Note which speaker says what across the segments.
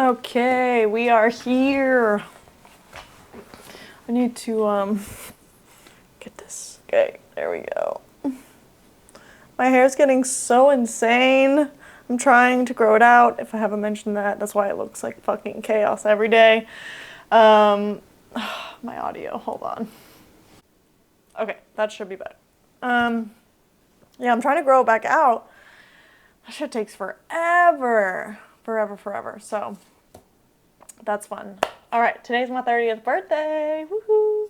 Speaker 1: Okay, we are here. I need to get this. Okay, there we go. My hair's getting so insane. I'm trying to grow it out. If I haven't mentioned that, that's why it looks like fucking chaos every day. My audio, hold on. Okay, that should be better. Yeah, I'm trying to grow it back out. That shit takes forever. Forever. So, that's fun. All right, today's my 30th birthday. Woohoo!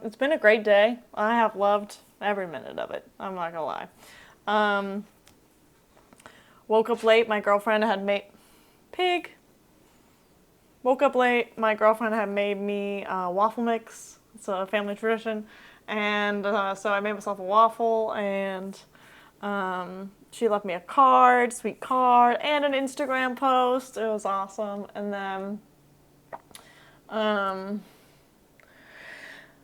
Speaker 1: It's been a great day. I have loved every minute of it. I'm not gonna lie. Woke up late. My girlfriend had made Woke up late. My girlfriend had made me waffle mix. It's a family tradition, and so I made myself a waffle, and she left me a sweet card, and an Instagram post. It was awesome, and then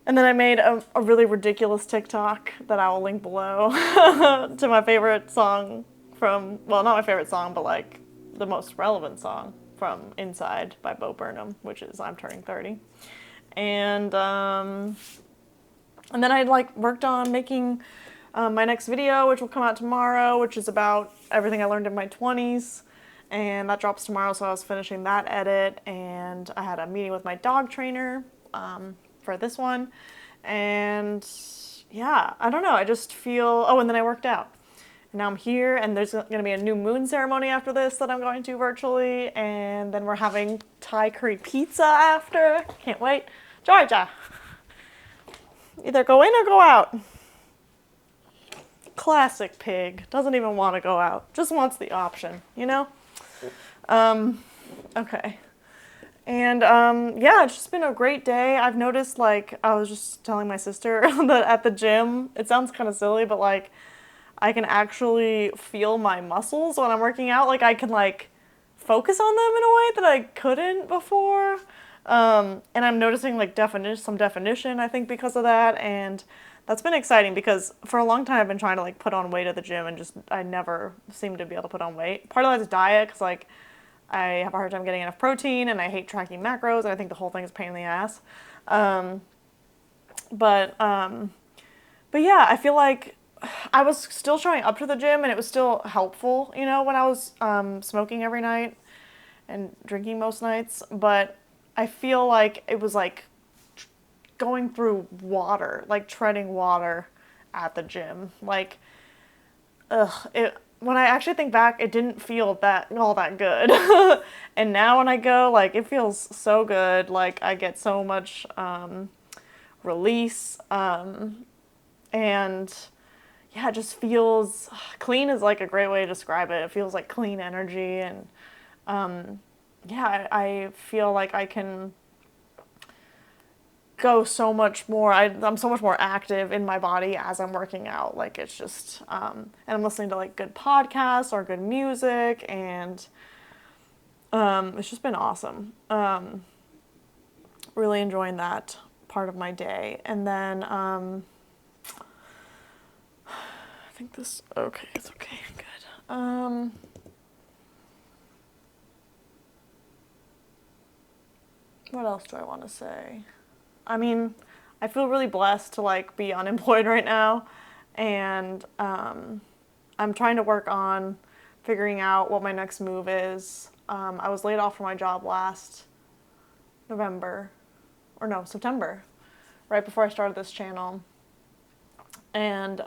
Speaker 1: I made a really ridiculous TikTok that I will link below to my favorite song from, well, not my favorite song, but like the most relevant song from Inside by Bo Burnham, which is I'm Turning 30. And then I like worked on making my next video, which will come out tomorrow, which is about everything I learned in my 20s. And that drops tomorrow, so I was finishing that edit, and I had a meeting with my dog trainer for this one. And yeah, I don't know, I just feel, oh, and then I worked out. And now I'm here, and there's going to be a new moon ceremony after this that I'm going to virtually, and then we're having Thai curry pizza after. Can't wait. Georgia, either go in or go out. Classic pig. Doesn't even want to go out. Just wants the option, you know? Okay. And yeah, it's just been a great day. I've noticed, like, I was just telling my sister that at the gym, it sounds kind of silly, but like, I can actually feel my muscles when I'm working out. Like, I can like focus on them in a way that I couldn't before. And I'm noticing like some definition, I think, because of that. And that's been exciting because for a long time I've been trying to like put on weight at the gym, and just I never seem to be able to put on weight. Part of that is diet, because like I have a hard time getting enough protein, and I hate tracking macros, and I think the whole thing is a pain in the ass. But yeah, I feel like I was still showing up to the gym, and it was still helpful, you know, when I was smoking every night and drinking most nights. But I feel like it was like going through water, like treading water at the gym. Like, when I actually think back, it didn't feel all that good. And now when I go, like, it feels so good. Like, I get so much release, and yeah, it just feels clean is like a great way to describe it. It feels like clean energy, and yeah, I feel like I can go so much more. I'm so much more active in my body as I'm working out. Like, it's just, and I'm listening to like good podcasts or good music, and it's just been awesome. Really enjoying that part of my day. And then I think it's okay, good. What else do I want to say? I mean, I feel really blessed to like be unemployed right now, and I'm trying to work on figuring out what my next move is. I was laid off from my job last September, right before I started this channel. And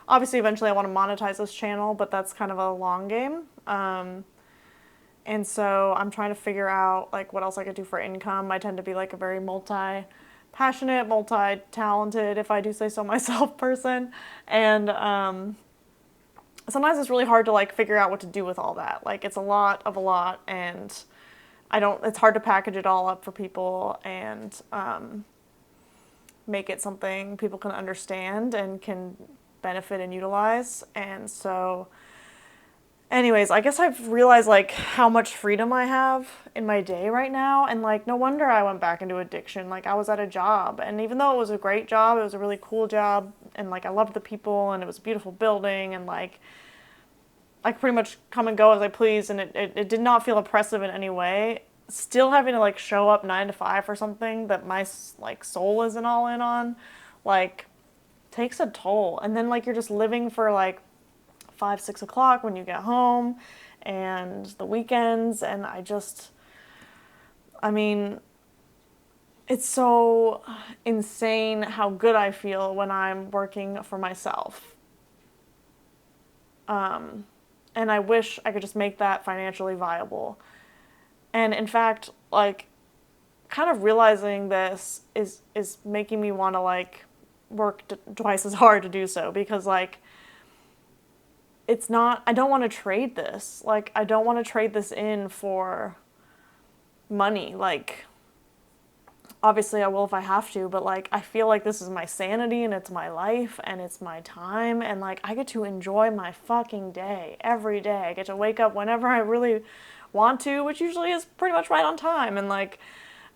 Speaker 1: obviously eventually I want to monetize this channel, but that's kind of a long game. And so I'm trying to figure out like what else I could do for income. I tend to be like a very multi-passionate, multi-talented, if I do say so myself, person. And sometimes it's really hard to like figure out what to do with all that. Like, it's a lot, and it's hard to package it all up for people and make it something people can understand and can benefit and utilize. And so anyways, I guess I've realized like how much freedom I have in my day right now, and like no wonder I went back into addiction. Like, I was at a job, and even though it was a great job, it was a really cool job, and like I loved the people, and it was a beautiful building, and like I could pretty much come and go as I please, and it did not feel oppressive in any way. Still having to like show up 9 to 5 for something that my like soul isn't all in on, like takes a toll. And then like you're just living for like 5, 6 o'clock when you get home, and the weekends, and I mean, it's so insane how good I feel when I'm working for myself. And I wish I could just make that financially viable. And in fact, like, kind of realizing this is making me want to like work twice as hard to do so, because like it's not, I don't want to trade this. Like, I don't want to trade this in for money. Like, obviously I will if I have to, but like I feel like this is my sanity and it's my life and it's my time, and like I get to enjoy my fucking day every day. I get to wake up whenever I really want to, which usually is pretty much right on time, and like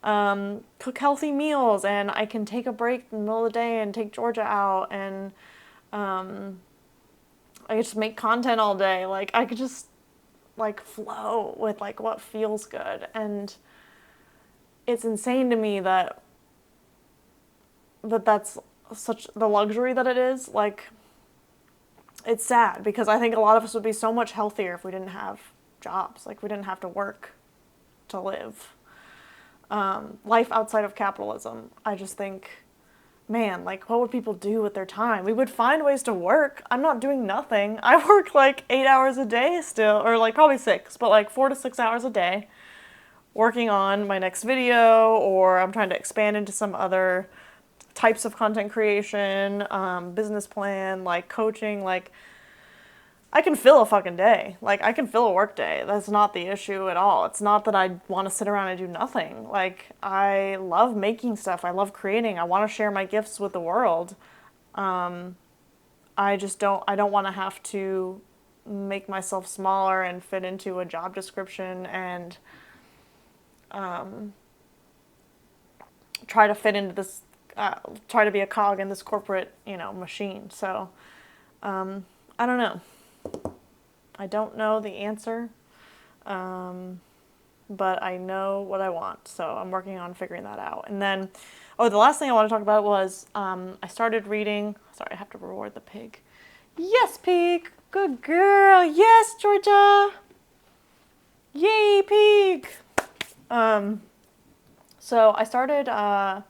Speaker 1: cook healthy meals, and I can take a break in the middle of the day and take Georgia out, and I get to make content all day. Like I could just like flow with like what feels good. And it's insane to me that's such the luxury that it is. Like, it's sad because I think a lot of us would be so much healthier if we didn't have jobs. Like, we didn't have to work to live. Life outside of capitalism, I just think, man, like, what would people do with their time? We would find ways to work. I'm not doing nothing. I work like 8 hours a day still, or like probably 6, but like 4 to 6 hours a day, working on my next video, or I'm trying to expand into some other types of content creation, business plan, like coaching. Like, I can fill a fucking day. Like, I can fill a work day. That's not the issue at all. It's not that I want to sit around and do nothing. Like, I love making stuff. I love creating. I want to share my gifts with the world. I don't want to have to make myself smaller and fit into a job description and try to fit into this, try to be a cog in this corporate, machine. So, I don't know. I don't know the answer, but I know what I want. So I'm working on figuring that out. And then, the last thing I want to talk about was I started reading. Sorry, I have to reward the pig. Yes, pig. Good girl. Yes, Georgia. Yay, pig. So I started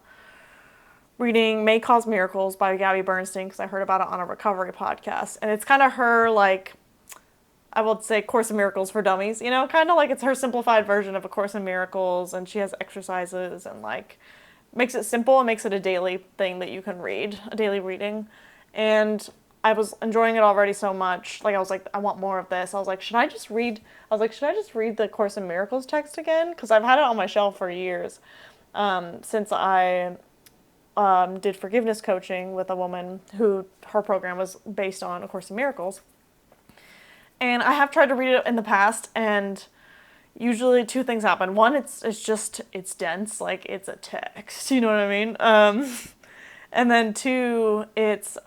Speaker 1: reading May Cause Miracles by Gabby Bernstein because I heard about it on a recovery podcast. And it's kind of her, like, I would say Course in Miracles for Dummies, kind of like it's her simplified version of A Course in Miracles, and she has exercises and, like, makes it simple and makes it a daily thing that you can read, a daily reading. And I was enjoying it already so much. Like, I was like, I want more of this. I was like, should I just read the Course in Miracles text again? Because I've had it on my shelf for years, since I did forgiveness coaching with a woman who her program was based on A Course in Miracles. And I have tried to read it in the past, and usually two things happen. One, it's dense, like it's a text, you know what I mean? And then two, it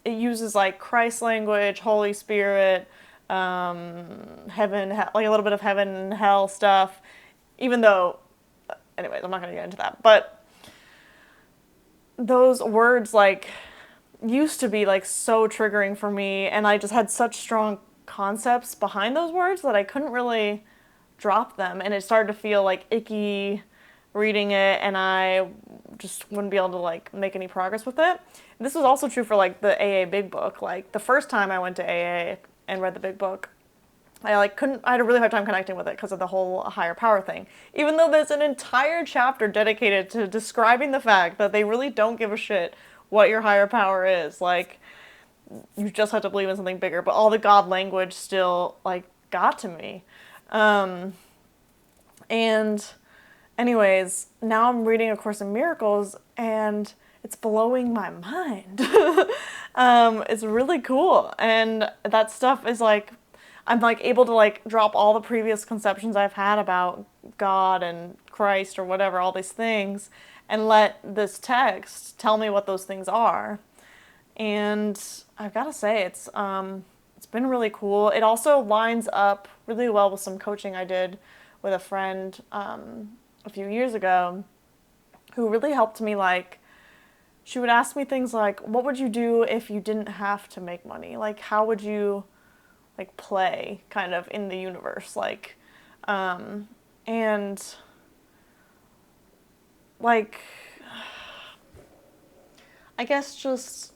Speaker 1: uses like Christ language, Holy Spirit, heaven, like a little bit of heaven and hell stuff, even though, anyways, I'm not going to get into that. But those words, like, used to be like so triggering for me, and I just had such strong concepts behind those words that I couldn't really drop them, and it started to feel like icky reading it, and I just wouldn't be able to like make any progress with it. And this was also true for like the AA Big Book. Like, the first time I went to AA and read the Big Book, I had a really hard time connecting with it because of the whole higher power thing. Even though there's an entire chapter dedicated to describing the fact that they really don't give a shit what your higher power is. Like, you just have to believe in something bigger, but all the God language still, like, got to me. And anyways, now I'm reading A Course in Miracles, and it's blowing my mind. It's really cool. And that stuff is like, I'm like able to like drop all the previous conceptions I've had about God and Christ or whatever, all these things, and let this text tell me what those things are. And I've got to say, it's it's been really cool. It also lines up really well with some coaching I did with a friend a few years ago, who really helped me. Like, she would ask me things like, what would you do if you didn't have to make money? Like, how would you like play kind of in the universe? Like, and like, I guess just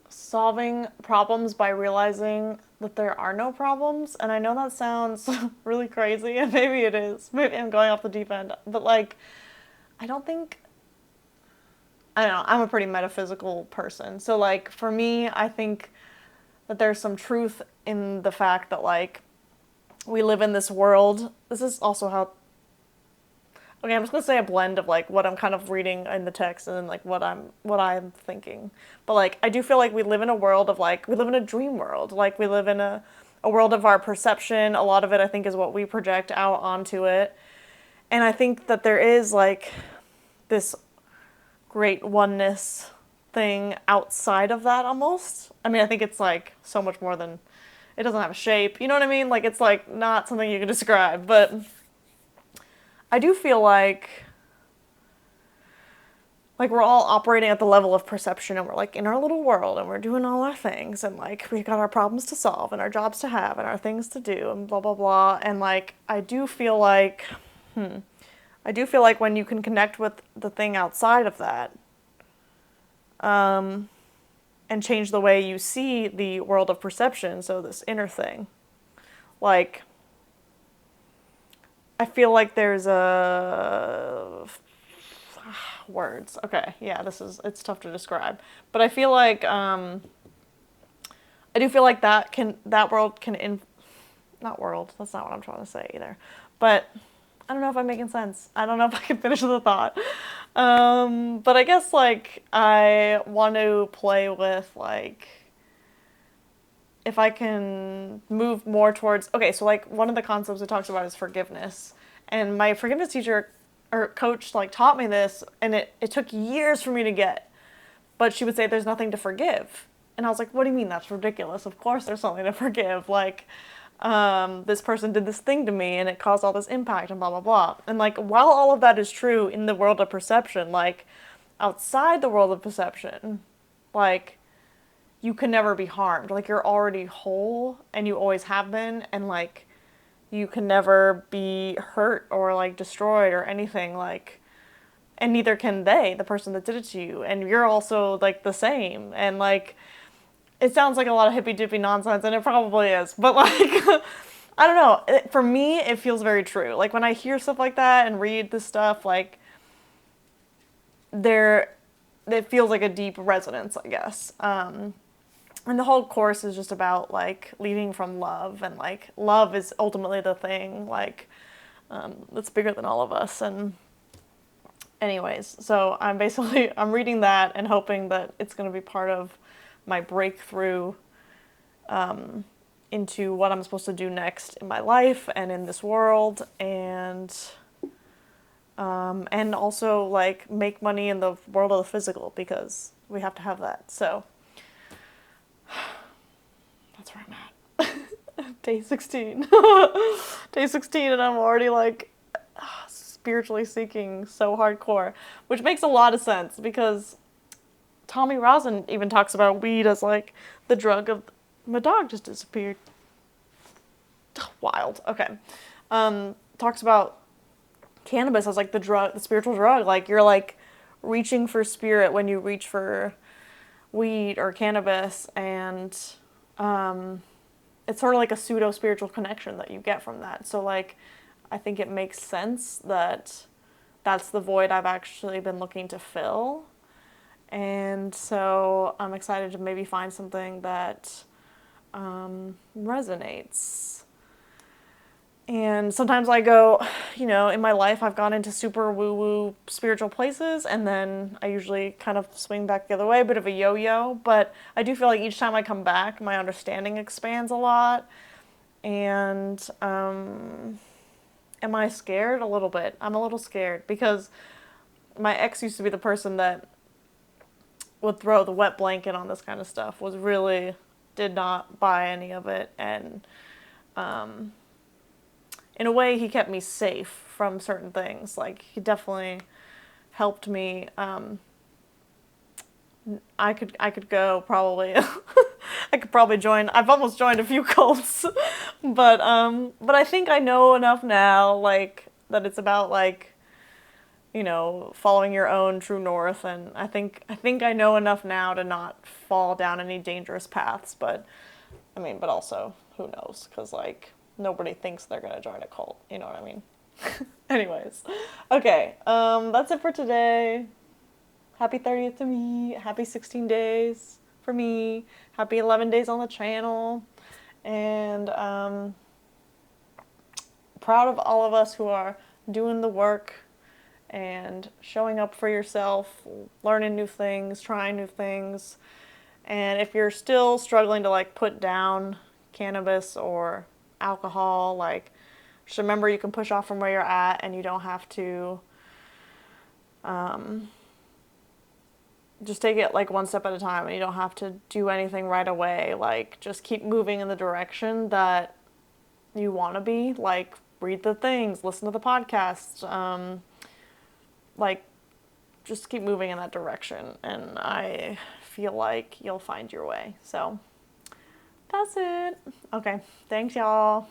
Speaker 1: solving problems by realizing that there are no problems. And I know that sounds really crazy, and maybe it is. Maybe I'm going off the deep end. But like, I don't think, I don't know, I'm a pretty metaphysical person. So like, for me, I think that there's some truth in the fact that like, we live in this world. This is also how, okay, I'm just gonna say a blend of like what I'm kind of reading in the text and then like what I'm thinking. But like, I do feel like we live in a world of like, we live in a dream world. Like, we live in a world of our perception. A lot of it, I think, is what we project out onto it. And I think that there is like this great oneness thing outside of that almost. I mean, I think it's like so much more than, it doesn't have a shape. You know what I mean? Like, it's like not something you can describe, but I do feel like we're all operating at the level of perception, and we're like in our little world, and we're doing all our things, and like we got our problems to solve and our jobs to have and our things to do and blah blah blah. And like, I do feel like when you can connect with the thing outside of that, and change the way you see the world of perception, so this inner thing, like, I feel like there's a words. Okay, yeah, it's tough to describe, but I feel like I do feel like that world can not world. That's not what I'm trying to say either. But I don't know if I'm making sense. I don't know if I can finish the thought. But I guess like I want to play with like, if I can move more towards, okay, so like one of the concepts it talks about is forgiveness. And my forgiveness teacher or coach like taught me this, and it took years for me to get. But she would say, there's nothing to forgive. And I was like, what do you mean? That's ridiculous. Of course there's something to forgive. Like, this person did this thing to me and it caused all this impact and blah, blah, blah. And like, while all of that is true in the world of perception, like outside the world of perception, like, you can never be harmed. Like, you're already whole and you always have been, and like, you can never be hurt or like destroyed or anything, like, and neither can they, the person that did it to you, and you're also like the same. And like, it sounds like a lot of hippy dippy nonsense, and it probably is, but like, I don't know, for me it feels very true. Like, when I hear stuff like that and read this stuff, like, it feels like a deep resonance, I guess. And the whole course is just about like leading from love, and like love is ultimately the thing like that's bigger than all of us. And anyways, so I'm reading that and hoping that it's going to be part of my breakthrough into what I'm supposed to do next in my life and in this world, and also like make money in the world of the physical, because we have to have that. So that's where I'm at. Day 16. Day 16, and I'm already like spiritually seeking so hardcore, which makes a lot of sense, because Tommy Rosen even talks about weed as like the drug of, my dog just disappeared. Wild. Okay. Talks about cannabis as like the drug, the spiritual drug. Like, you're like reaching for spirit when you reach for weed or cannabis, and it's sort of like a pseudo spiritual connection that you get from that. So like, I think it makes sense that that's the void I've actually been looking to fill. And so I'm excited to maybe find something that resonates. And sometimes I go, in my life I've gone into super woo-woo spiritual places, and then I usually kind of swing back the other way, a bit of a yo-yo. But I do feel like each time I come back, my understanding expands a lot. And am I scared? A little bit. I'm a little scared, because my ex used to be the person that would throw the wet blanket on this kind of stuff, was really did not buy any of it, and in a way, he kept me safe from certain things. Like, he definitely helped me. I could go probably. I could probably join. I've almost joined a few cults, but I think I know enough now, like, that it's about, like, following your own true north, and I think I know enough now to not fall down any dangerous paths. But I mean, but also, who knows? Because, like, nobody thinks they're gonna join a cult. You know what I mean? Anyways, okay. That's it for today. Happy 30th to me. Happy 16 days for me. Happy 11 days on the channel. And proud of all of us who are doing the work and showing up for yourself, learning new things, trying new things. And if you're still struggling to, like, put down cannabis or alcohol, like, just remember you can push off from where you're at, and you don't have to just take it, like, one step at a time, and you don't have to do anything right away. Like, just keep moving in the direction that you want to be. Like, read the things, listen to the podcasts, like, just keep moving in that direction, and I feel like you'll find your way. So that's it. Okay, thanks, y'all.